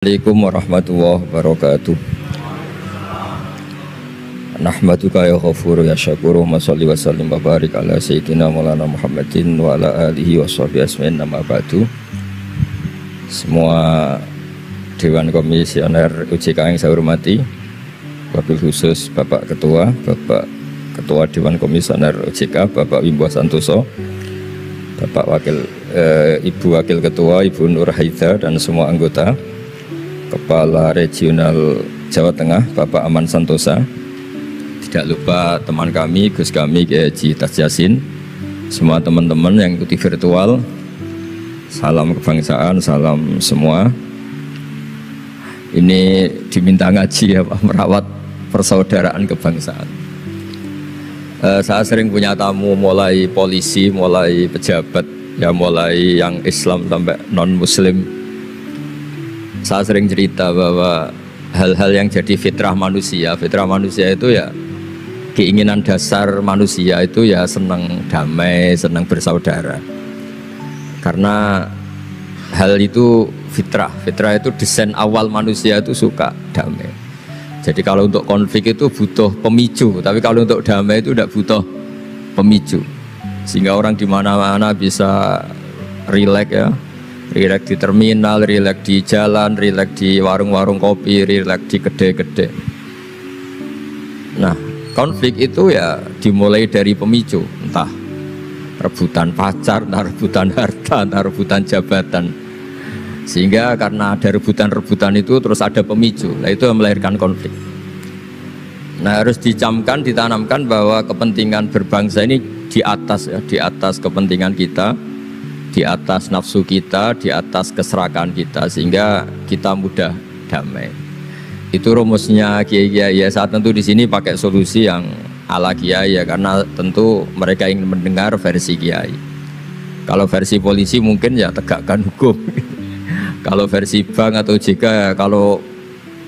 Assalamualaikum warahmatullahi wabarakatuh. Nahmaduka ya ghafuru ya syakuru wa sholli wa sallim wa barik ala sayyidina maulana Muhammadin wa ala alihi wa sahbihi asmin nama ba'du. Semua Dewan Komisioner OJK yang saya hormati, wabil khusus Bapak Ketua Dewan Komisioner OJK Bapak Wimbo Santoso, Bapak Ibu Wakil Ketua Ibu Nur Haida, dan semua anggota, Kepala Regional Jawa Tengah Bapak Aman Santosa, tidak lupa teman kami Gus kami Kiai Haji Tas Yasin, semua teman-teman yang ikuti virtual, salam kebangsaan, salam semua. Ini diminta ngaji ya Pak, merawat persaudaraan kebangsaan. Saya sering punya tamu mulai polisi, mulai pejabat, ya mulai yang Islam sampai non-Muslim. Saya sering cerita bahwa hal-hal yang jadi fitrah manusia itu ya keinginan dasar manusia itu ya senang damai, senang bersaudara. Karena hal itu fitrah itu desain awal manusia itu suka damai. Jadi kalau untuk konflik itu butuh pemicu, tapi kalau untuk damai itu tidak butuh pemicu. Sehingga orang di mana-mana bisa rileks ya. Rileks di terminal, rileks di jalan, rileks di warung-warung kopi, rileks di kedai-kedai. Nah, konflik itu ya dimulai dari pemicu, entah rebutan pacar, entah rebutan harta, entah rebutan jabatan. Sehingga karena ada rebutan-rebutan itu terus ada pemicu, nah itu yang melahirkan konflik. Nah, harus dicamkan, ditanamkan bahwa kepentingan berbangsa ini di atas kepentingan kita, di atas nafsu kita, di atas keserakahan kita, sehingga kita mudah damai. Itu rumusnya kiai-kiai. Ya, saat tentu di sini pakai solusi yang ala kiai ya, karena tentu mereka ingin mendengar versi kiai. Kalau versi polisi mungkin ya tegakkan hukum. Kalau versi bank atau OJK ya, kalau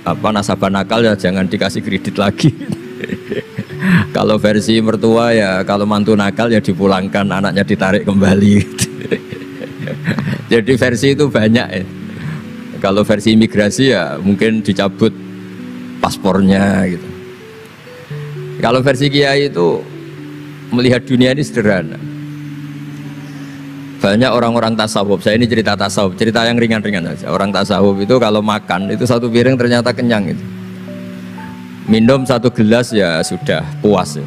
nasabah nakal ya jangan dikasih kredit lagi. Kalau versi mertua ya, kalau mantu nakal ya dipulangkan, anaknya ditarik kembali. Jadi versi itu banyak ya. Kalau versi imigrasi ya mungkin dicabut paspornya gitu. Kalau versi kiai itu melihat dunia ini sederhana. Banyak orang-orang tasawuf, saya ini cerita tasawuf, cerita yang ringan-ringan saja. Orang tasawuf itu kalau makan itu satu piring ternyata kenyang itu. Minum satu gelas ya sudah puas ya.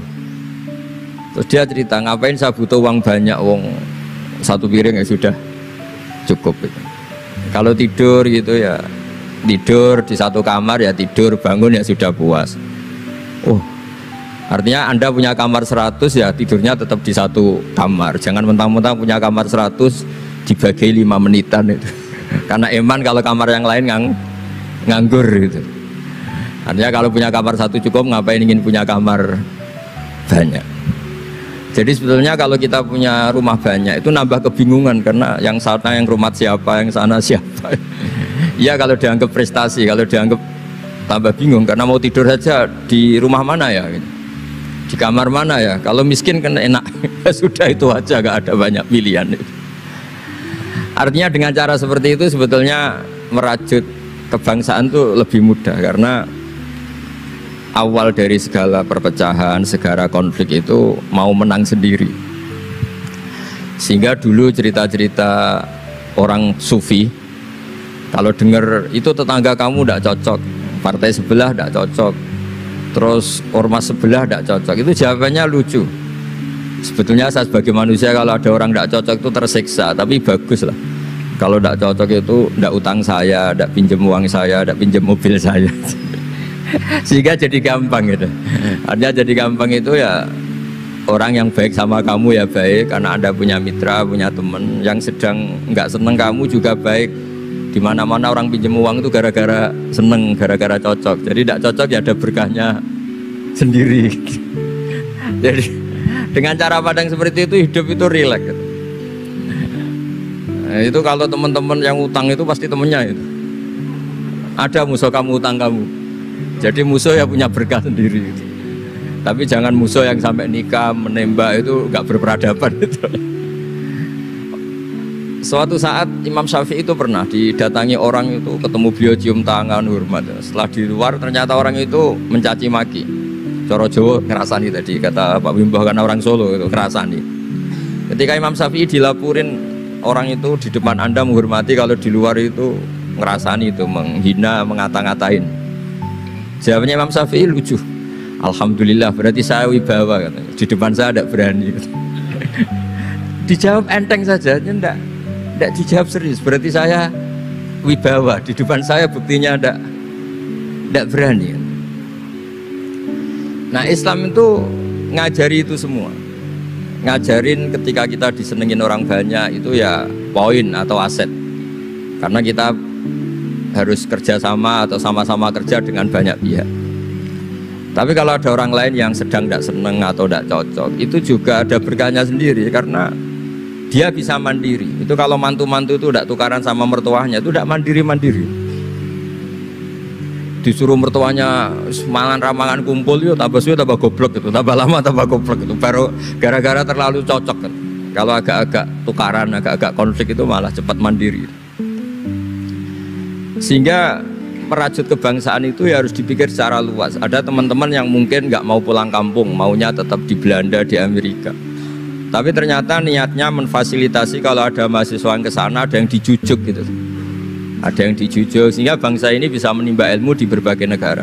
Terus dia cerita, ngapain saya butuh uang banyak, satu piring ya sudah cukup gitu. Kalau tidur gitu ya tidur di satu kamar ya tidur, bangun ya sudah puas. Artinya Anda punya kamar 100 ya tidurnya tetap di satu kamar. Jangan mentang-mentang punya kamar 100 dibagi 5 menitan itu. Karena eman kalau kamar yang lain nganggur gitu. Artinya kalau punya kamar 1 cukup, ngapain ingin punya kamar banyak. Jadi sebetulnya kalau kita punya rumah banyak itu nambah kebingungan, karena yang sana yang rumah siapa, yang sana siapa. Ya kalau dianggap prestasi, kalau dianggap tambah bingung, karena mau tidur saja di rumah mana ya, di kamar mana ya. Kalau miskin kan enak, sudah itu aja, gak ada banyak pilihan. Artinya dengan cara seperti itu sebetulnya merajut kebangsaan itu lebih mudah, karena awal dari segala perpecahan, segala konflik itu mau menang sendiri. Sehingga dulu cerita-cerita orang sufi, kalau dengar itu tetangga kamu tidak cocok, partai sebelah tidak cocok, terus ormas sebelah tidak cocok, itu jawabannya lucu. Sebetulnya saya sebagai manusia kalau ada orang tidak cocok itu tersiksa, tapi bagus lah. Kalau tidak cocok itu tidak utang saya, tidak pinjam uang saya, tidak pinjam mobil saya. Sehingga jadi gampang gitu. Artinya jadi gampang itu ya orang yang baik sama kamu ya baik karena Anda punya mitra, punya teman. Yang sedang nggak seneng kamu juga baik. Di mana-mana orang pinjam uang itu gara-gara seneng, gara-gara cocok. Jadi tidak cocok ya ada berkahnya sendiri. Jadi dengan cara pandang seperti itu hidup itu rileks gitu. Nah, itu kalau teman-teman yang utang itu pasti temennya itu. Ada musuh kamu utang kamu. Jadi musuh ya punya berkah sendiri gitu. Tapi jangan musuh yang sampai nikah, menembak, itu gak berperadaban itu. Suatu saat Imam Syafi'i itu pernah didatangi orang itu, ketemu beliau cium tangan hormat. Setelah di luar ternyata orang itu mencaci maki. Coro Jawa ngerasani tadi kata Pak Wimbah karena orang Solo itu ngerasani. Ketika Imam Syafi'i dilaporin orang itu di depan Anda menghormati, kalau di luar itu ngerasani, itu menghina, mengata-ngatain. Jawabnya Imam Syafi'i lucu. Alhamdulillah, berarti saya wibawa katanya. Di depan saya tidak berani. Dijawab enteng saja, tidak dijawab serius. Berarti saya wibawa, di depan saya buktinya tidak berani. Nah, Islam itu ngajari itu semua. Ngajarin ketika kita disenengin orang banyak itu ya poin atau aset. Karena kita harus kerjasama atau sama-sama kerja dengan banyak pihak. Tapi kalau ada orang lain yang sedang tidak seneng atau tidak cocok, itu juga ada berkahnya sendiri karena dia bisa mandiri. Itu kalau mantu-mantu itu tidak tukaran sama mertuanya, itu tidak mandiri-mandiri. Disuruh mertuanya semangan ramangan kumpul, yuk tambah suwe tambah goblok itu, tambah lama tambah goblok itu. Baru gara-gara terlalu cocok kan. Kalau agak-agak tukaran, agak-agak konflik itu malah cepat mandiri. Sehingga merajut kebangsaan itu ya harus dipikir secara luas. Ada teman-teman yang mungkin nggak mau pulang kampung, maunya tetap di Belanda, di Amerika. Tapi ternyata niatnya menfasilitasi kalau ada mahasiswa yang ke sana, ada yang dijujuk gitu. Ada yang dijujuk sehingga bangsa ini bisa menimba ilmu di berbagai negara.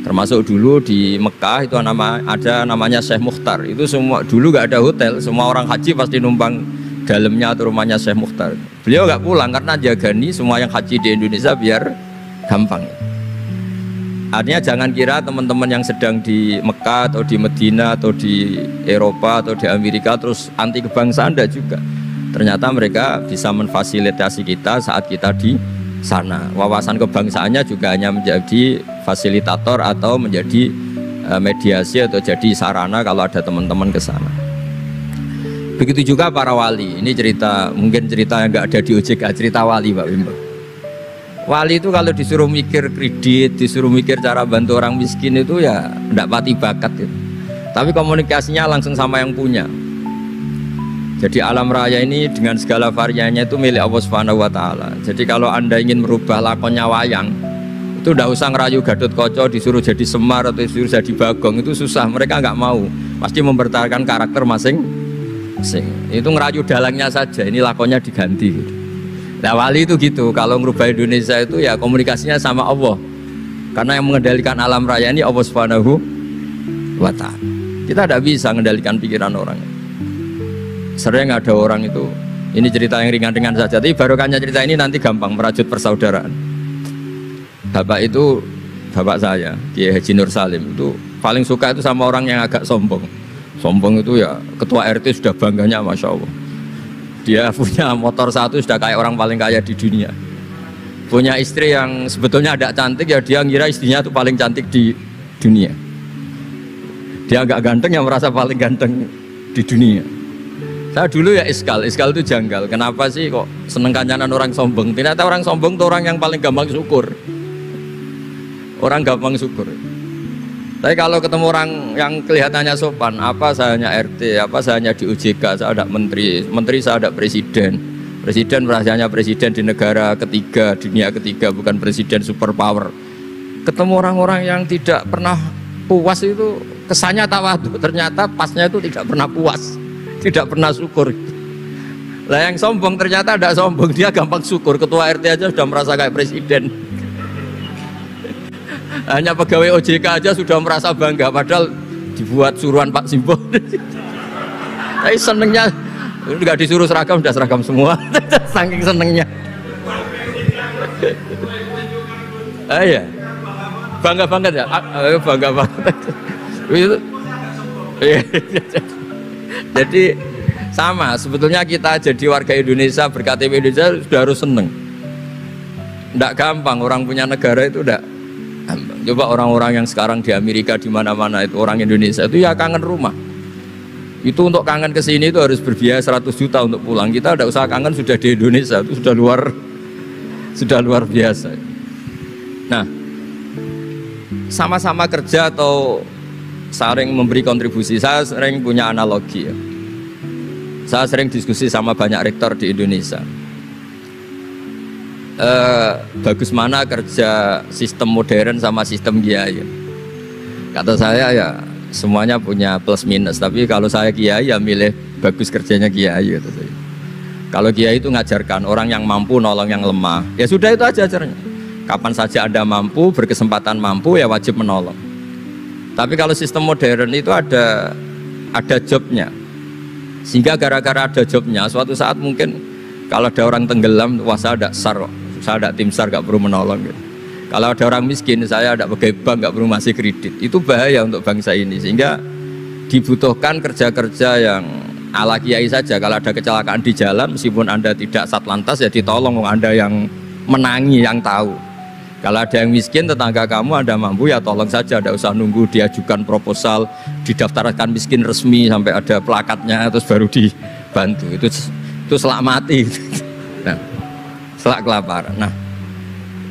Termasuk dulu di Mekah itu ada namanya Syekh Mukhtar. Itu semua dulu nggak ada hotel, semua orang haji pasti numpang dalamnya atau rumahnya Syekh Mukhtar. Beliau nggak pulang karena jagani semua yang haji di Indonesia biar gampang. Artinya jangan kira teman-teman yang sedang di Mekah atau di Medina atau di Eropa atau di Amerika terus anti kebangsaan, enggak juga. Ternyata mereka bisa memfasilitasi kita saat kita di sana. Wawasan kebangsaannya juga hanya menjadi fasilitator atau menjadi mediasi atau jadi sarana kalau ada teman-teman ke sana. Begitu juga para wali. Ini cerita, mungkin cerita yang enggak ada di OJK, cerita wali Pak Wimbo. Wali itu kalau disuruh mikir kredit, disuruh mikir cara bantu orang miskin itu ya tidak pati bakat gitu. Tapi komunikasinya langsung sama yang punya. Jadi alam raya ini dengan segala variannya itu milik Allah Subhanahu wa Ta'ala. Jadi kalau Anda ingin merubah lakonnya wayang, itu tidak usah ngerayu Gatot Kaca disuruh jadi Semar atau disuruh jadi Bagong, itu susah, mereka nggak mau. Pasti mempertahankan karakter masing-masing. Itu ngerayu dalangnya saja, ini lakonnya diganti gitu. Nah, wali itu gitu, kalau merubah Indonesia itu ya komunikasinya sama Allah. Karena yang mengendalikan alam raya ini Allah Subhanahu wa Ta'ala. Kita tidak bisa mengendalikan pikiran orang. Sering ada orang itu, ini cerita yang ringan-ringan saja, tapi barokahnya cerita ini nanti gampang merajut persaudaraan. Bapak itu, bapak saya, Kiai Haji Nur Salim, itu paling suka itu sama orang yang agak sombong. Sombong itu ya ketua RT sudah bangganya Masya Allah. Dia punya motor satu sudah kayak orang paling kaya di dunia. Punya istri yang sebetulnya ada cantik, ya dia ngira istrinya itu paling cantik di dunia. Dia agak ganteng yang merasa paling ganteng di dunia. Saya dulu ya iskal itu janggal. Kenapa sih kok seneng kancanan orang sombong? Ternyata orang sombong itu orang yang paling gampang syukur. Orang gampang syukur. Tapi kalau ketemu orang yang kelihatannya sopan, apa saya hanya RT, apa saya hanya di OJK, saya ada menteri, saya ada presiden. Presiden merasanya presiden di negara ketiga, dunia ketiga, bukan presiden superpower. Ketemu orang-orang yang tidak pernah puas itu kesannya tawadhu, ternyata pasnya itu tidak pernah puas, tidak pernah syukur. Lah yang sombong ternyata tidak sombong, dia gampang syukur. Ketua RT aja sudah merasa kayak presiden. Hanya pegawai OJK aja sudah merasa bangga, padahal dibuat suruhan Pak Simbo. Tapi senengnya nggak disuruh seragam, sudah seragam semua. Saking senengnya. Iya, bangga banget ya, bangga banget. Jadi sama, sebetulnya kita jadi warga Indonesia berKTP Indonesia sudah harus seneng. Tidak gampang orang punya negara itu tidak. Coba orang-orang yang sekarang di Amerika di mana-mana itu orang Indonesia itu ya kangen rumah. Itu untuk kangen ke sini itu harus berbiaya 100 juta untuk pulang. Kita tidak usah kangen, sudah di Indonesia itu sudah luar biasa. Nah, sama-sama kerja atau saling memberi kontribusi. Saya sering punya analogi ya. Saya sering diskusi sama banyak rektor di Indonesia. Bagus mana kerja sistem modern sama sistem kiai? Kata saya ya semuanya punya plus minus. Tapi kalau saya kiai ya milih bagus kerjanya kiai. Kata saya. Kalau kiai itu ngajarkan orang yang mampu nolong yang lemah. Ya sudah itu aja ajarnya. Kapan saja Anda mampu, berkesempatan mampu ya wajib menolong. Tapi kalau sistem modern itu ada jobnya. Sehingga gara-gara ada jobnya, suatu saat mungkin kalau ada orang tenggelam, wah saya ada SAR, saya ada tim SAR gak perlu menolong gitu. Kalau ada orang miskin, saya ada pegawai bank gak perlu ngasih kredit. Itu bahaya untuk bangsa ini. Sehingga dibutuhkan kerja-kerja yang ala kiai saja. Kalau ada kecelakaan di jalan, meskipun Anda tidak satlantas ya ditolong Anda yang menangi, yang tahu. Kalau ada yang miskin, tetangga kamu Anda mampu ya tolong saja, tidak usah nunggu diajukan proposal, didaftarkan miskin resmi sampai ada plakatnya terus baru dibantu. Itu selak mati. Nah, selak kelaparan. Nah,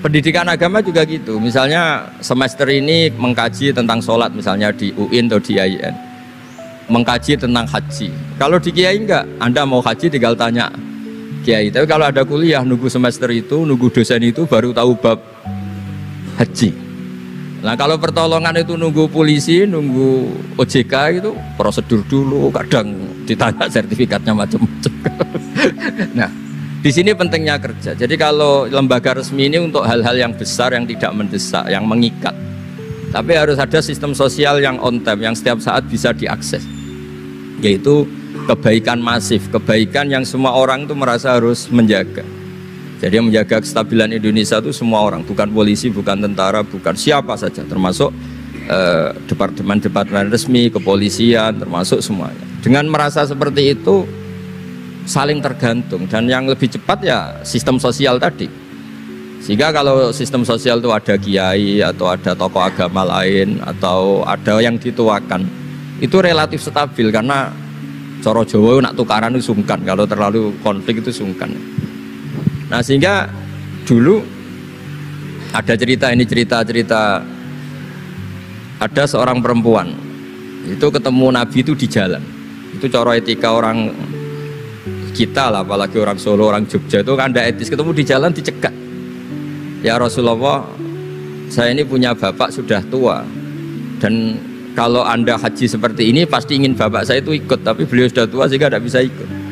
pendidikan agama juga gitu. Misalnya semester ini mengkaji tentang sholat misalnya di UIN atau di IAIN. Mengkaji tentang haji. Kalau di kiai enggak, Anda mau haji tinggal tanya kiai. Tapi kalau ada kuliah nunggu semester itu, nunggu dosen itu baru tahu bab haji. Nah kalau pertolongan itu nunggu polisi, nunggu OJK itu prosedur dulu, kadang ditanya sertifikatnya macam-macam. Nah di sini pentingnya kerja. Jadi kalau lembaga resmi ini untuk hal-hal yang besar yang tidak mendesak, yang mengikat. Tapi harus ada sistem sosial yang on time, yang setiap saat bisa diakses. Yaitu kebaikan masif, kebaikan yang semua orang itu merasa harus menjaga. Jadi yang menjaga kestabilan Indonesia itu semua orang, bukan polisi, bukan tentara, bukan siapa saja, termasuk departemen-departemen resmi, kepolisian, termasuk semuanya. Dengan merasa seperti itu saling tergantung, dan yang lebih cepat ya sistem sosial tadi. Sehingga kalau sistem sosial itu ada kiai atau ada tokoh agama lain atau ada yang dituakan, itu relatif stabil karena coro Jawa nak tukaran itu sungkan, kalau terlalu konflik itu sungkan. Nah sehingga dulu ada cerita, ini cerita ada seorang perempuan itu ketemu Nabi itu di jalan. Itu coro etika orang kita lah, apalagi orang Solo, orang Jogja itu kan ada etis, ketemu di jalan dicegat. Ya Rasulullah, saya ini punya bapak sudah tua, dan kalau Anda haji seperti ini pasti ingin bapak saya itu ikut, tapi beliau sudah tua sehingga tidak bisa ikut.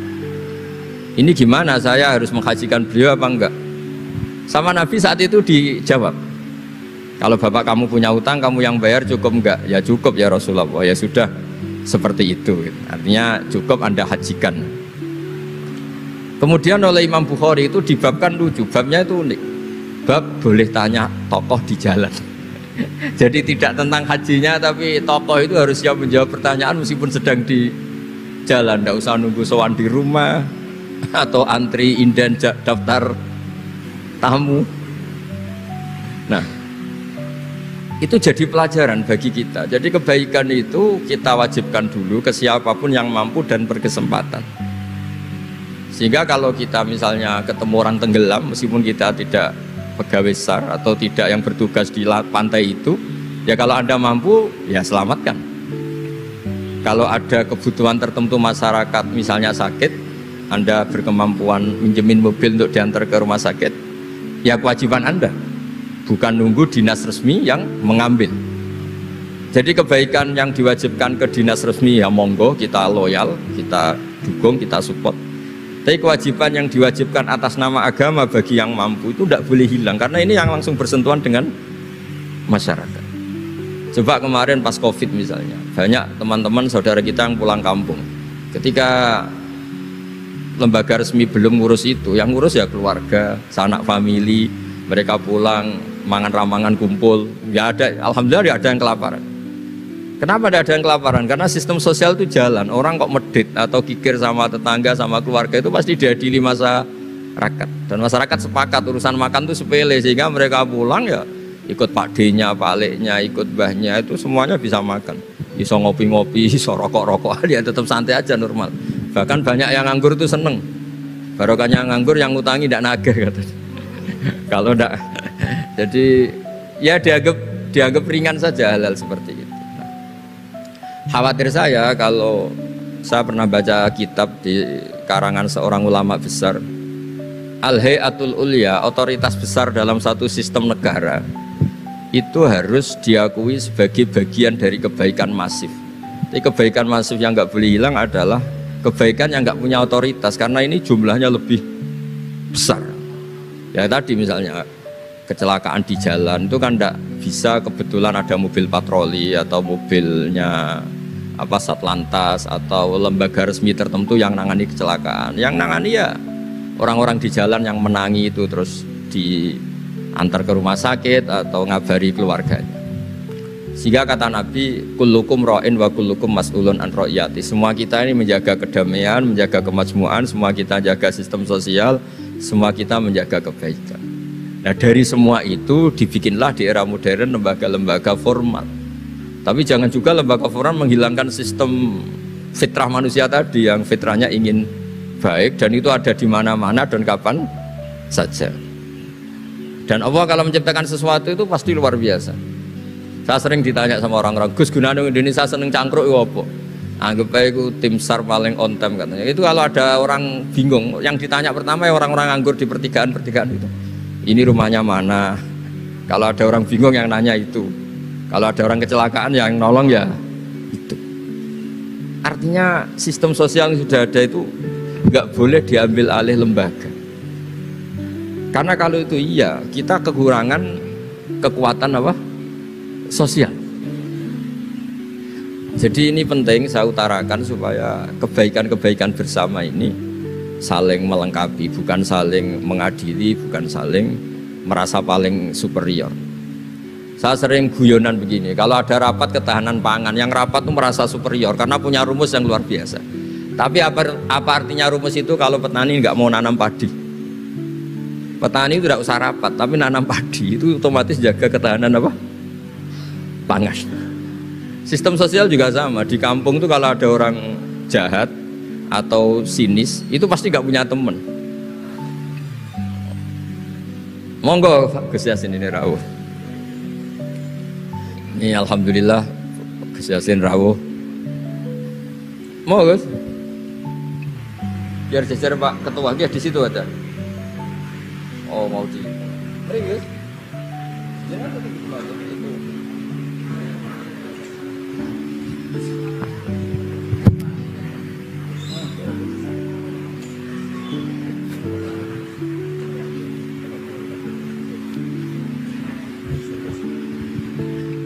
Ini gimana, saya harus menghajikan beliau apa enggak? Sama Nabi saat itu dijawab, kalau bapak kamu punya utang, kamu yang bayar, cukup enggak? Ya cukup ya Rasulullah. Ya sudah, seperti itu. Artinya cukup Anda hajikan. Kemudian oleh Imam Bukhari itu dibabkan lucu, babnya itu unik. Bab boleh tanya tokoh di jalan. Jadi tidak tentang hajinya, tapi tokoh itu harus siap menjawab pertanyaan meskipun sedang di jalan. Tidak usah nunggu sowan di rumah atau antri inden daftar tamu. Nah, itu jadi pelajaran bagi kita. Jadi kebaikan itu kita wajibkan dulu ke siapapun yang mampu dan berkesempatan. Sehingga kalau kita misalnya ketemu orang tenggelam, meskipun kita tidak pegawai SAR atau tidak yang bertugas di pantai itu, ya kalau Anda mampu, ya selamatkan. Kalau ada kebutuhan tertentu masyarakat, misalnya sakit, Anda berkemampuan minjemin mobil untuk diantar ke rumah sakit, ya kewajiban Anda, bukan nunggu dinas resmi yang mengambil. Jadi kebaikan yang diwajibkan ke dinas resmi ya monggo, kita loyal, kita dukung, kita support. Tapi kewajiban yang diwajibkan atas nama agama bagi yang mampu itu tidak boleh hilang, karena ini yang langsung bersentuhan dengan masyarakat. Coba kemarin pas Covid misalnya, banyak teman-teman saudara kita yang pulang kampung. Ketika lembaga resmi belum ngurus itu, yang ngurus ya keluarga, sanak famili, mereka pulang, mangan ramangan kumpul, ya ada, alhamdulillah ya ada yang kelaparan. Kenapa ada yang kelaparan? Karena sistem sosial itu jalan, orang kok medit atau kikir sama tetangga, sama keluarga itu pasti diadili masyarakat. Dan masyarakat sepakat urusan makan itu sepele, sehingga mereka pulang ya ikut pak D-nya, pak L-nya, ikut mbahnya, itu semuanya bisa makan. Iso ngopi-ngopi, iso rokok-rokok, dia tetap santai aja normal. Bahkan banyak yang nganggur itu seneng. Barokahnya nganggur yang ngutangi tidak nagih katanya. Kalau tidak, jadi ya dianggap ringan saja hal-hal seperti itu. Khawatir saya kalau Saya pernah baca kitab di karangan seorang ulama besar, Al-Hayatul Ulya, otoritas besar dalam satu sistem negara, itu harus diakui sebagai bagian dari kebaikan masif. Jadi kebaikan masif yang nggak boleh hilang adalah kebaikan yang nggak punya otoritas, karena ini jumlahnya lebih besar. Ya tadi misalnya kecelakaan di jalan itu kan tidak bisa kebetulan ada mobil patroli atau mobilnya Satlantas atau lembaga resmi tertentu yang nangani kecelakaan. Yang nangani ya orang-orang di jalan yang menangi itu terus diantar ke rumah sakit atau ngabari keluarganya. Sehingga kata Nabi, kullukum ra'in wa kullukum mas'ulun an ra'iyati. Semua kita ini menjaga kedamaian, menjaga kemajmuan, semua kita jaga sistem sosial, semua kita menjaga kebaikan. Nah dari semua itu dibikinlah di era modern lembaga-lembaga formal. Tapi jangan juga lembaga formal menghilangkan sistem fitrah manusia tadi yang fitrahnya ingin baik, dan itu ada di mana-mana dan kapan saja. Dan Allah kalau menciptakan sesuatu itu pasti luar biasa. Saya sering ditanya sama orang-orang, Gus gunane Indonesia seneng cangkruk itu apa? Anggap aja itu tim SAR paling on time katanya. Itu kalau ada orang bingung, yang ditanya pertama ya orang-orang nganggur di pertigaan-pertigaan itu. Ini rumahnya mana? Kalau ada orang bingung yang nanya itu. Kalau ada orang kecelakaan yang nolong ya itu. Artinya sistem sosial yang sudah ada itu nggak boleh diambil alih lembaga. Karena kalau itu iya, kita kekurangan kekuatan sosial. Jadi ini penting saya utarakan supaya kebaikan-kebaikan bersama ini saling melengkapi, bukan saling mengadili, bukan saling merasa paling superior. Saya sering guyonan begini, kalau ada rapat ketahanan pangan, yang rapat itu merasa superior karena punya rumus yang luar biasa. Tapi apa artinya rumus itu kalau petani nggak mau nanam padi? Petani itu tidak usah rapat, tapi nanam padi itu otomatis jaga ketahanan pangan. Sistem sosial juga sama, di kampung itu kalau ada orang jahat atau sinis, itu pasti nggak punya teman. Monggo Gus Yasin ini rawuh. Ini alhamdulillah Gus Yasin rawuh. Mau Gus? Biar jajar Pak Ketua, dia di situ ada. Oh mau di. Mari Gus. Jangan itu.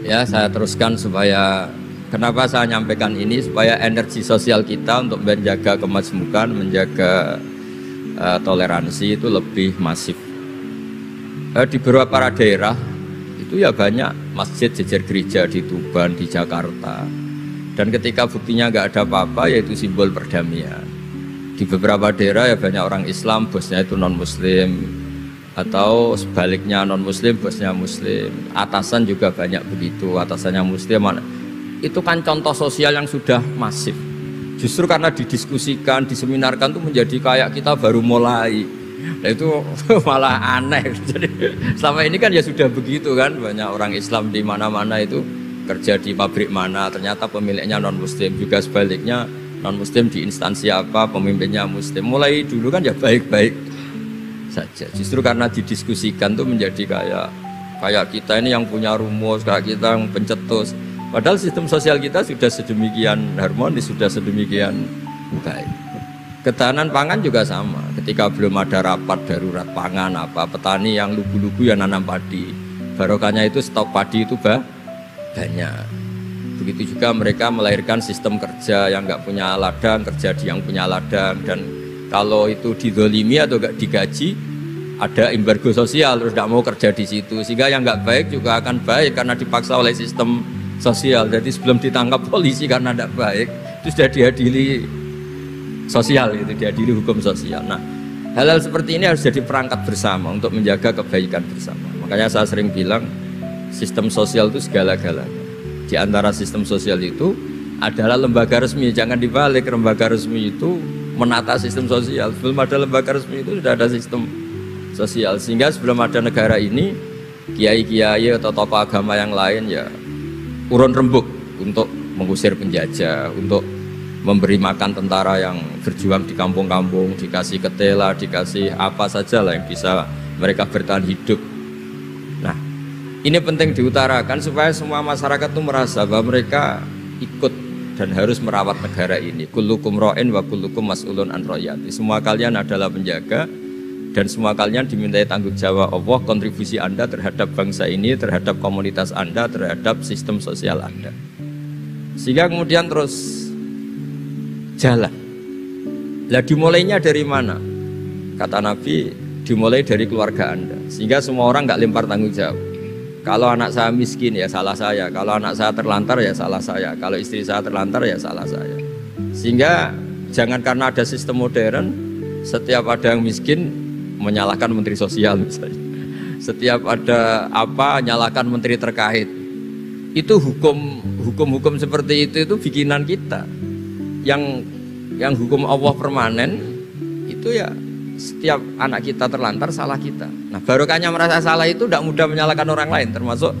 Ya, saya teruskan supaya kenapa saya nyampaikan ini, supaya energi sosial kita untuk menjaga kemajmukan, menjaga toleransi itu lebih masif. Di beberapa daerah itu ya banyak masjid jejer gereja di Tuban, di Jakarta, dan ketika buktinya nggak ada apa-apa, yaitu simbol perdamaian. Di beberapa daerah ya banyak orang Islam, bosnya itu non Muslim, atau sebaliknya non Muslim bosnya Muslim. Atasan juga banyak begitu, atasannya Muslim. Itu kan contoh sosial yang sudah masif. Justru karena didiskusikan, diseminarkan itu menjadi kayak kita baru mulai. Nah itu malah aneh. Jadi selama ini kan ya sudah begitu kan, banyak orang Islam di mana-mana itu kerja di pabrik mana, ternyata pemiliknya non Muslim. Juga sebaliknya non Muslim di instansi apa, pemimpinnya Muslim. Mulai dulu kan ya baik-baik saja. Justru karena didiskusikan tuh menjadi kayak kita ini yang punya rumus, kayak kita yang pencetus. Padahal sistem sosial kita sudah sedemikian harmonis, sudah sedemikian baik. Ketahanan pangan juga sama. Ketika belum ada rapat darurat pangan petani yang lugu-lugu yang nanam padi, barokahnya itu stok padi itu banyak. Begitu juga mereka melahirkan sistem kerja yang nggak punya ladang, kerja di yang punya ladang, dan kalau itu didolimi atau nggak digaji, ada embargo sosial, terus tidak mau kerja di situ, sehingga yang nggak baik juga akan baik karena dipaksa oleh sistem sosial. Jadi sebelum ditangkap polisi karena tidak baik, itu sudah diadili sosial, itu diadili hukum sosial. Nah, hal-hal seperti ini harus jadi perangkat bersama untuk menjaga kebaikan bersama. Makanya saya sering bilang sistem sosial itu segala-galanya. Di antara sistem sosial itu adalah lembaga resmi, jangan dibalik. Lembaga resmi itu menata sistem sosial. Sebelum ada lembaga resmi itu sudah ada sistem sosial, sehingga sebelum ada negara ini, kiai-kiai atau tokoh agama yang lain ya urun rembuk untuk mengusir penjajah, untuk memberi makan tentara yang berjuang di kampung-kampung, dikasih ketela, dikasih apa saja lah yang bisa mereka bertahan hidup. Nah, ini penting diutarakan supaya semua masyarakat itu merasa bahwa mereka ikut dan harus merawat negara ini. Kullukum ra'in wa kullukum mas'ulun an ra'iyati. Semua kalian adalah penjaga dan semua kalian dimintai tanggung jawab Allah, kontribusi Anda terhadap bangsa ini, terhadap komunitas Anda, terhadap sistem sosial Anda. Sehingga kemudian terus jalan. Lah dimulainya dari mana? Kata Nabi, dimulai dari keluarga Anda. Sehingga semua orang nggak lempar tanggung jawab. Kalau anak saya miskin ya salah saya. Kalau anak saya terlantar ya salah saya. Kalau istri saya terlantar ya salah saya. Sehingga jangan karena ada sistem modern, setiap ada yang miskin menyalahkan menteri sosial misalnya. Setiap ada apa nyalahkan menteri terkait. Itu hukum seperti itu bikinan kita. Yang hukum Allah permanen itu ya setiap anak kita terlantar salah kita. Nah barokahnya merasa salah itu tidak mudah menyalahkan orang lain, termasuk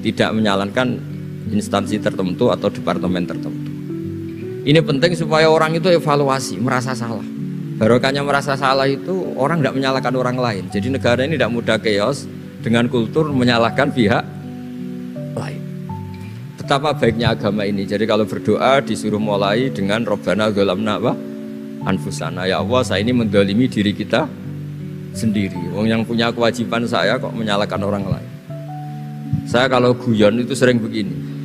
tidak menyalahkan instansi tertentu atau departemen tertentu. Ini penting supaya orang itu evaluasi, merasa salah. Barokahnya merasa salah itu orang tidak menyalahkan orang lain. Jadi negara ini tidak mudah chaos dengan kultur menyalahkan pihak lain. Betapa baiknya agama ini. Jadi kalau berdoa disuruh mulai dengan Rabbana dzalamna anfusana. Ya Allah, saya ini mendolimi diri kita sendiri. Wong yang punya kewajiban saya kok menyalahkan orang lain. Saya kalau guyon itu sering begini.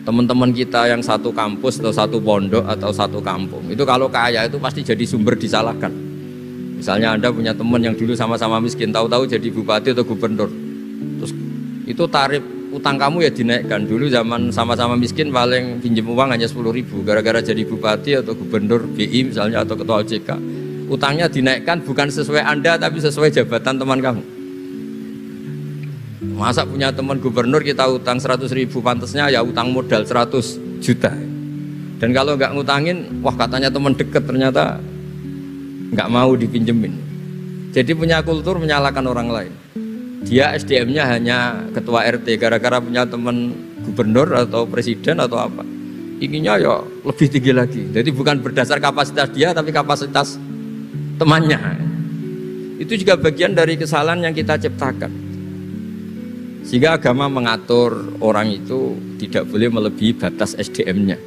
Teman-teman kita yang satu kampus atau satu pondok atau satu kampung itu kalau kaya itu pasti jadi sumber disalahkan. Misalnya Anda punya teman yang dulu sama-sama miskin, tahu-tahu jadi bupati atau gubernur. Terus itu tarif utang kamu ya dinaikkan. Dulu zaman sama-sama miskin paling pinjam uang hanya 10.000. Gara-gara jadi bupati atau gubernur BI misalnya atau ketua OJK, utangnya dinaikkan bukan sesuai Anda tapi sesuai jabatan teman kamu. Masa punya teman gubernur kita utang 100.000, pantasnya ya utang modal 100 juta. Dan kalau nggak ngutangin, wah katanya teman deket ternyata nggak mau dipinjemin. Jadi punya kultur menyalahkan orang lain. Dia SDM-nya hanya ketua RT gara-gara punya teman gubernur atau presiden atau apa. Inginnya ya lebih tinggi lagi. Jadi bukan berdasar kapasitas dia tapi kapasitas temannya. Itu juga bagian dari kesalahan yang kita ciptakan. Sehingga agama mengatur orang itu tidak boleh melebihi batas SDM-nya.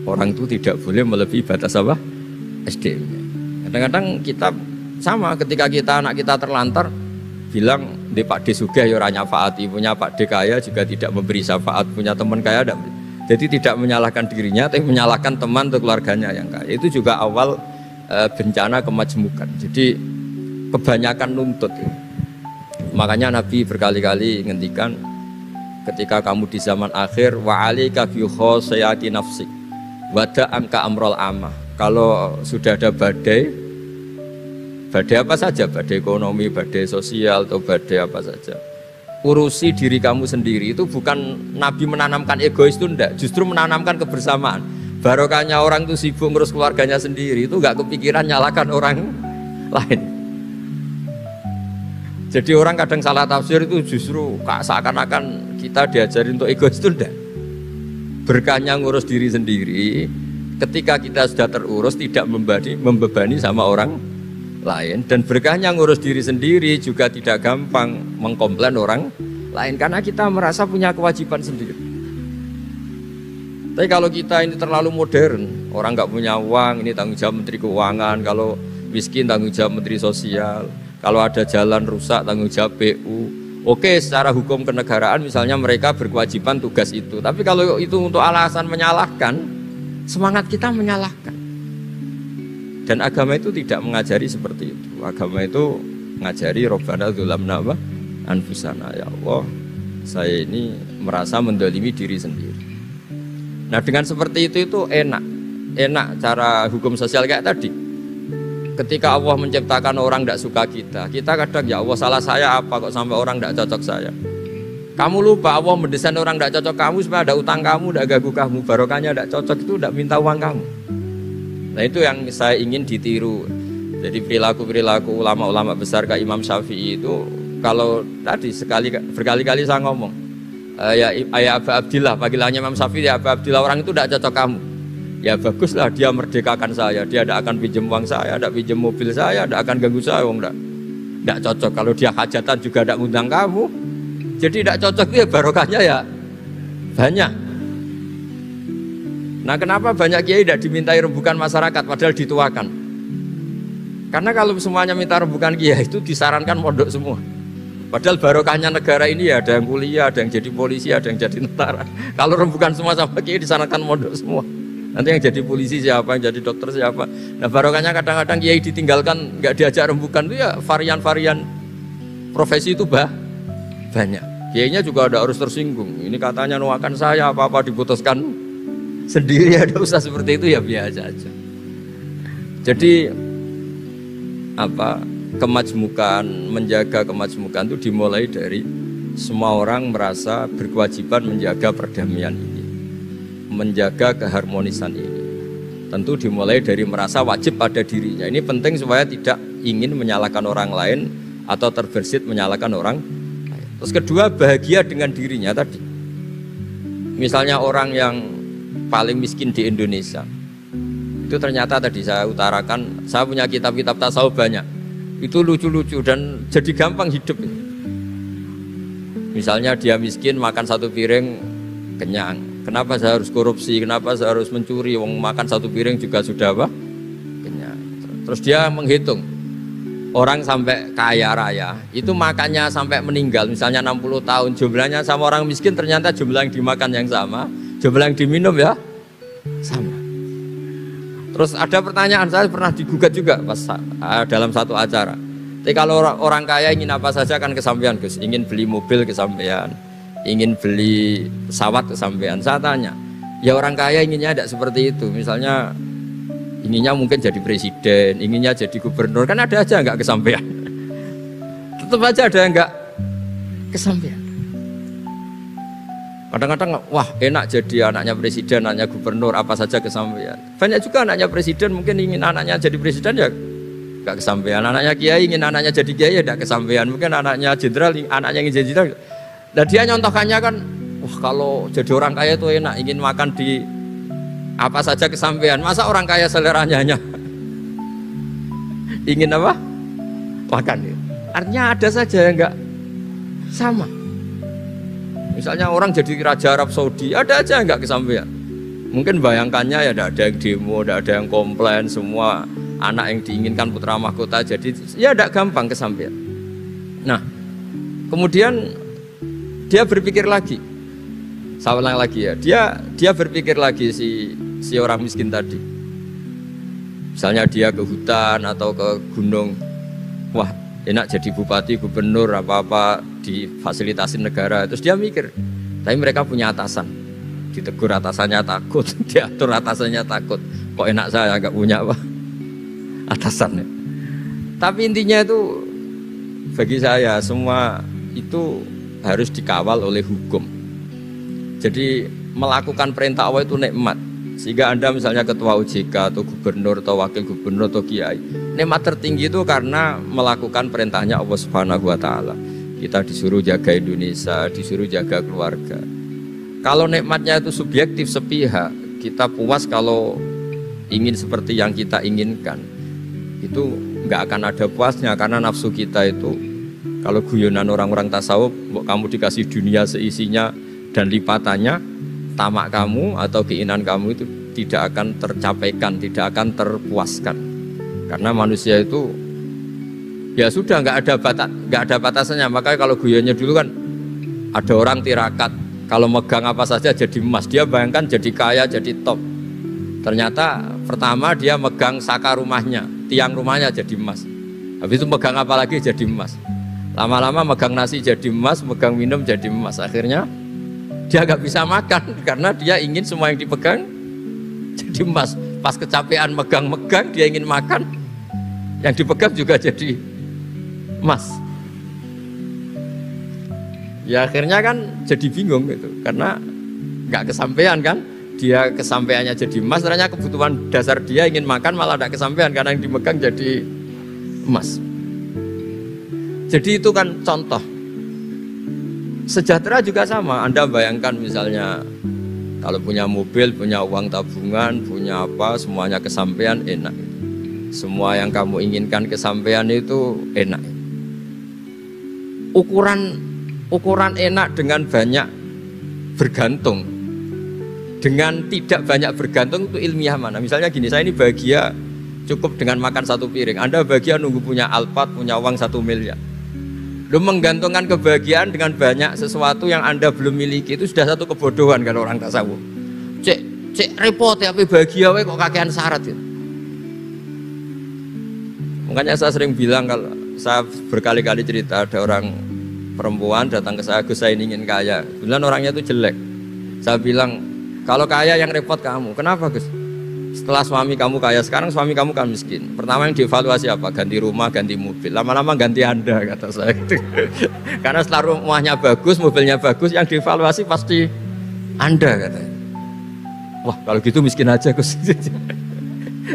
Orang itu tidak boleh melebihi batas apa? SDM-nya. Kadang-kadang kita sama ketika anak kita terlantar bilang di Pak D Sugih ya ora nyafaati, punya Pak D kaya juga tidak memberi syafaat, punya teman kaya tidak. Jadi tidak menyalahkan dirinya tapi menyalahkan teman atau keluarganya yang kaya. Itu juga awal bencana kemajmukan. Jadi kebanyakan nuntut ya. Makanya Nabi berkali-kali ngendikan ketika kamu di zaman akhir wa alika bi khosayati nafsik wada angka amrol amah. Kalau sudah ada badai apa saja, badai ekonomi, badai sosial atau badai apa saja, urusi diri kamu sendiri. Itu bukan Nabi menanamkan egois itu enggak, justru menanamkan kebersamaan. Barokahnya orang itu sibuk ngurus keluarganya sendiri itu enggak kepikiran nyalakan orang lain. Jadi orang kadang salah tafsir itu justru seakan-akan kita diajarin untuk egois itu enggak. Berkahnya ngurus diri sendiri, ketika kita sudah terurus tidak membebani sama orang lain, dan berkahnya ngurus diri sendiri juga tidak gampang mengkomplain orang lain karena kita merasa punya kewajiban sendiri. Tapi kalau kita ini terlalu modern, orang nggak punya uang, ini tanggung jawab Menteri Keuangan, kalau miskin tanggung jawab Menteri Sosial, kalau ada jalan rusak tanggung jawab PU. Oke, secara hukum kenegaraan misalnya mereka berkewajiban tugas itu, tapi kalau itu untuk alasan menyalahkan, semangat kita menyalahkan. Dan agama itu tidak mengajari seperti itu. Agama itu mengajari Rabbana dzalamna anfusana. Ya Allah, saya ini merasa mendolimi diri sendiri. Nah dengan seperti itu enak cara hukum sosial kayak tadi. Ketika Allah menciptakan orang tidak suka kita kadang ya Allah salah saya apa kok sampai orang tidak cocok saya. Kamu lupa Allah mendesain orang tidak cocok kamu supaya ada utang kamu, tidak ganggu kamu. Barokahnya tidak cocok itu tidak minta uang kamu. Nah itu yang saya ingin ditiru. Jadi perilaku ulama-ulama besar kayak Imam Syafi'i itu, kalau tadi berkali-kali saya ngomong, ya Abu Abdillah, panggilannya Imam Syafi'i ya Abu Abdillah, orang itu tidak cocok kamu. Ya baguslah dia merdekakan saya, dia tidak akan pinjam uang saya, tidak pinjam mobil saya, tidak akan ganggu saya, tidak cocok. Kalau dia hajatan juga tidak ngundang kamu, jadi tidak cocok itu ya barokahnya ya banyak. Nah kenapa banyak kiai tidak dimintai rembukan masyarakat padahal dituakan? Karena kalau semuanya minta rembukan kiai itu disarankan mondok semua. Padahal barokahnya negara ini ya ada yang kuliah, ada yang jadi polisi, ada yang jadi tentara. Kalau rembukan semua sama kiai disarankan mondok semua. Nanti yang jadi polisi siapa, yang jadi dokter siapa. Nah barokahnya kadang-kadang kiai ditinggalkan, nggak diajak rembukan itu ya varian-varian profesi itu banyak. Kiainya juga ada harus tersinggung. Ini katanya nuakan saya, apa-apa diputuskan sendiri, ada usaha seperti itu ya biasa aja. Jadi kemajmukan, menjaga kemajmukan itu dimulai dari semua orang merasa berkewajiban menjaga perdamaian ini, menjaga keharmonisan ini. Tentu dimulai dari merasa wajib pada dirinya. Ini penting supaya tidak ingin menyalahkan orang lain atau terbersit menyalahkan orang lain. Terus kedua, bahagia dengan dirinya tadi. Misalnya orang yang paling miskin di Indonesia, itu ternyata tadi saya utarakan, saya punya kitab-kitab tasawuf banyak. Itu lucu-lucu dan jadi gampang hidup. Misalnya dia miskin, makan satu piring kenyang. Kenapa saya harus korupsi? Kenapa saya harus mencuri? Wong makan satu piring juga sudah kenyang. Terus dia menghitung orang sampai kaya raya itu makannya sampai meninggal, misalnya 60 tahun, jumlahnya sama orang miskin ternyata jumlah yang dimakan yang sama, jumlah yang diminum ya sama. Terus ada pertanyaan, saya pernah digugat juga pas dalam satu acara. Tapi kalau orang kaya ingin apa saja kan kesampaian, Gus. Ingin beli mobil kesampaian, ingin beli pesawat kesampaian. Saya tanya, ya orang kaya inginnya tidak seperti itu. Misalnya inginnya mungkin jadi presiden, inginnya jadi gubernur, kan ada aja nggak kesampaian. Tetap aja ada yang nggak kesampaian. Kadang-kadang wah enak jadi anaknya presiden, anaknya gubernur, apa saja kesampaian. Banyak juga anaknya presiden mungkin ingin anaknya jadi presiden ya nggak kesampaian. Anaknya kiai ingin anaknya jadi kiai ya nggak kesampaian. Mungkin anaknya jenderal, anaknya ingin jadi jenderal. Dan dia nyontohkannya kan, wah kalau jadi orang kaya itu enak, ingin makan di apa saja kesampaian. Masa orang kaya seleranya hanya ingin apa? Makan. Artinya ada saja yang enggak sama. Misalnya orang jadi raja Arab Saudi, ada aja yang enggak kesampaian. Mungkin bayangkannya ya ada yang demo, ada yang komplain, semua anak yang diinginkan putra mahkota jadi ya tidak gampang kesampaian. Nah, kemudian dia berpikir lagi. Saya ulang lagi ya, dia berpikir lagi si orang miskin tadi. Misalnya dia ke hutan atau ke gunung, wah enak jadi bupati, gubernur, apa-apa difasilitasi negara. Terus dia mikir, tapi mereka punya atasan, ditegur atasannya takut, diatur atasannya takut. Kok enak saya nggak punya apa atasannya. Tapi intinya itu bagi saya semua itu harus dikawal oleh hukum. Jadi melakukan perintah Allah itu nikmat. Sehingga Anda misalnya ketua OJK atau gubernur atau wakil gubernur atau kiai, nikmat tertinggi itu karena melakukan perintahnya Allah Subhanahu wa taala. Kita disuruh jaga Indonesia, disuruh jaga keluarga. Kalau nikmatnya itu subjektif sepihak, kita puas kalau ingin seperti yang kita inginkan. Itu enggak akan ada puasnya karena nafsu kita itu, kalau guyonan orang-orang tasawuf, kamu dikasih dunia seisinya dan lipatannya, tamak kamu atau keinginan kamu itu tidak akan tercapaikan, tidak akan terpuaskan. Karena manusia itu ya sudah nggak ada batasannya. Makanya kalau guyonnya dulu kan ada orang tirakat, kalau megang apa saja jadi emas. Dia bayangkan jadi kaya, jadi top. Ternyata pertama dia megang saka rumahnya, tiang rumahnya jadi emas. Habis itu megang apa lagi jadi emas. Lama-lama megang nasi jadi emas, megang minum jadi emas. Akhirnya dia nggak bisa makan karena dia ingin semua yang dipegang jadi emas. Pas kecapean megang-megang, dia ingin makan, yang dipegang juga jadi emas. Ya akhirnya kan jadi bingung gitu, karena nggak kesampaian kan. Dia kesampaiannya jadi emas, ternyata kebutuhan dasar dia ingin makan malah tidak kesampaian karena yang dipegang jadi emas. Jadi itu kan contoh. Sejahtera juga sama. Anda bayangkan misalnya Kalau punya mobil, punya uang tabungan, punya apa, semuanya kesampaian enak. Semua yang kamu inginkan kesampaian itu enak. Ukuran enak dengan banyak bergantung, dengan tidak banyak bergantung itu ilmiah mana? Misalnya gini, saya ini bahagia cukup dengan makan satu piring. Anda bahagia nunggu punya Alphard, punya uang 1 miliar. Lu menggantungkan kebahagiaan dengan banyak sesuatu yang Anda belum miliki itu sudah satu kebodohan kalau orang tasawuf. Cek repot ya, tapi bahagia we kok kakean syarat ya. Makanya saya sering bilang, kalau saya berkali-kali cerita ada orang perempuan datang ke saya, Gus saya ingin kaya. Kemudian orangnya itu jelek. Saya bilang, kalau kaya yang repot kamu. Kenapa Gus? Setelah suami kamu kaya, sekarang suami kamu kan miskin. Pertama yang dievaluasi apa? Ganti rumah, ganti mobil. Lama-lama ganti Anda, kata saya gitu. Karena setelah rumahnya bagus, mobilnya bagus, yang dievaluasi pasti Anda, katanya. Wah, kalau gitu miskin aja Gus.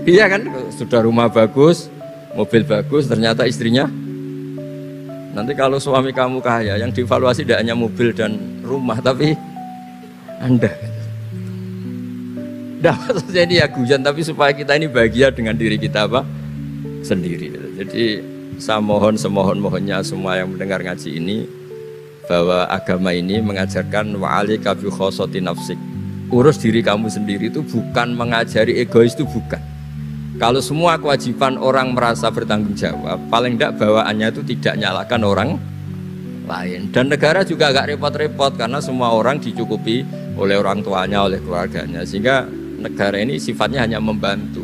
Iya kan, sudah rumah bagus, mobil bagus, ternyata istrinya. Nanti kalau suami kamu kaya, yang dievaluasi tidak hanya mobil dan rumah, tapi Anda. Nah, maksudnya ini ya guyon, tapi supaya kita ini bahagia dengan diri kita apa? Sendiri. Jadi saya mohon semohon-mohonnya semua yang mendengar ngaji ini, bahwa agama ini mengajarkan wa'alika bi khossati nafsik. Urus diri kamu sendiri itu bukan mengajari egois, itu bukan. Kalau semua kewajiban orang merasa bertanggung jawab, paling tidak bawaannya itu tidak nyalakan orang lain. Dan negara juga agak repot-repot karena semua orang dicukupi oleh orang tuanya, oleh keluarganya, sehingga negara ini sifatnya hanya membantu,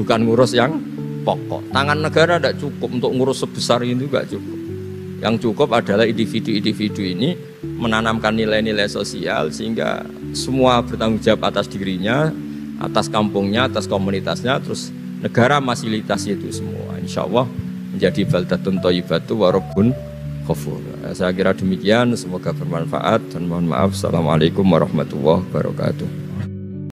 bukan ngurus yang pokok. Tangan negara tidak cukup untuk ngurus sebesar ini, juga cukup. Yang cukup adalah individu-individu ini menanamkan nilai-nilai sosial sehingga semua bertanggung jawab atas dirinya, atas kampungnya, atas komunitasnya, terus negara fasilitasi itu semua. Insya Allah menjadi baldatun thayyibatu wa rabbun ghafur. Saya kira demikian, semoga bermanfaat dan mohon maaf. Assalamualaikum warahmatullahi wabarakatuh.